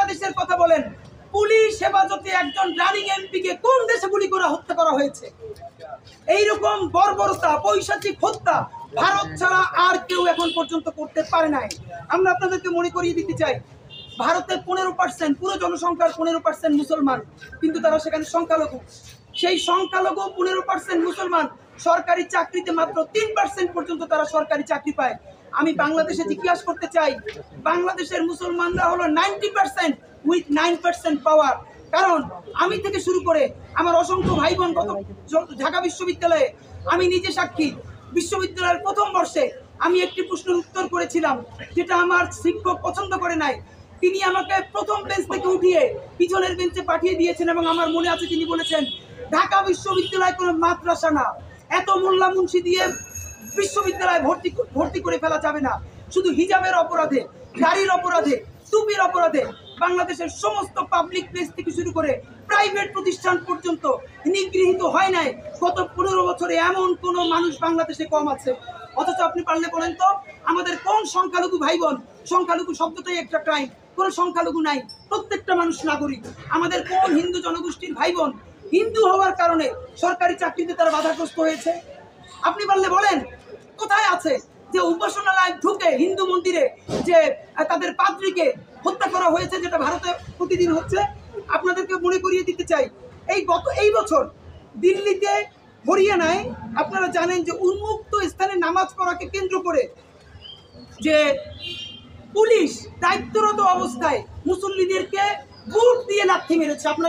বাংলাদেশের কথা বলেন, পুলিশ হেফাজতে একজন রানিং এমপিকে কোন দেশে গুলি করে হত্যা করা হয়েছে? এইরকম বর্বরতা, পৈশাচিক হত্যা ভারত ছাড়া আর কেউ এখন পর্যন্ত করতে পারে নাই। আমরা আপনাদেরকে মনে করিয়ে দিতে চাই, ভারতে 15%, পুরো জনসংখ্যার 15% মুসলমান, কিন্তু তারা সেখানে সংখ্যালঘু। সেই সংখ্যালঘু 15% মুসলমান সরকারি চাকরিতে মাত্র 3% পর্যন্ত তারা সরকারি চাকরি পায়। আমি বাংলাদেশে জিজ্ঞাসা করতে চাই, বাংলাদেশের মুসলমানরা হলো 90% উইথ 9% পাওয়ার। কারণ আমি থেকে শুরু করে আমার অসংখ্য ভাই বোন গত ঢাকা বিশ্ববিদ্যালয়ে, আমি নিজে সাক্ষী, বিশ্ববিদ্যালয়ের প্রথম বর্ষে আমি একটি প্রশ্নের উত্তর করেছিলাম, যেটা আমার শিক্ষক পছন্দ করে নাই। তিনি আমাকে প্রথম বেঞ্চ থেকে উঠিয়ে পিছনের বেঞ্চে পাঠিয়ে দিয়েছেন এবং আমার মনে আছে তিনি বলেছেন, ঢাকা বিশ্ববিদ্যালয় কোনো মাদ্রাসা না, এত মোল্লা মুন্সি দিয়ে বিশ্ববিদ্যালয়ে ভর্তি করে ফেলা যাবে না। শুধু হিজাবের অপরাধে, গাড়ির অপরাধে, টুপির অপরাধে বাংলাদেশের সমস্ত পাবলিক প্লেস থেকে শুরু করে প্রাইভেট প্রতিষ্ঠান পর্যন্ত নিগৃহীত হয় নাই গত 15 বছরে এমন কোন মানুষ বাংলাদেশে কম আছে। অথচ আপনি পারলে বলেন তো, আমাদের কোন সংখ্যালঘু ভাই বোন, সংখ্যালঘু শব্দটাই একটা ক্রাইম, কোন সংখ্যালঘু নাই, প্রত্যেকটা মানুষ নাগরিক। আমাদের কোন হিন্দু জনগোষ্ঠীর ভাই বোন হিন্দু হওয়ার কারণে সরকারি চাকরিতে তারা বাধাগ্রস্ত হয়েছে? আপনি পারলে বলেন, কোথায় আছে যে উপাসনালয় ঢুকে হিন্দু মন্দিরে যে তাদের পাদ্রীকে হত্যা করা হয়েছে, যেটা ভারতে প্রতিদিন হচ্ছে? আপনাদেরকে মনে করিয়ে দিতে চাই, এই বছর দিল্লিতে, হরিয়ানায় আপনারা জানেন যে উন্মুক্ত স্থানে নামাজ পড়াকে কেন্দ্র করে যে পুলিশ দায়িত্বরত অবস্থায় মুসল্লিদেরকে বুট দিয়ে লাথি মেরেছে। আপনারা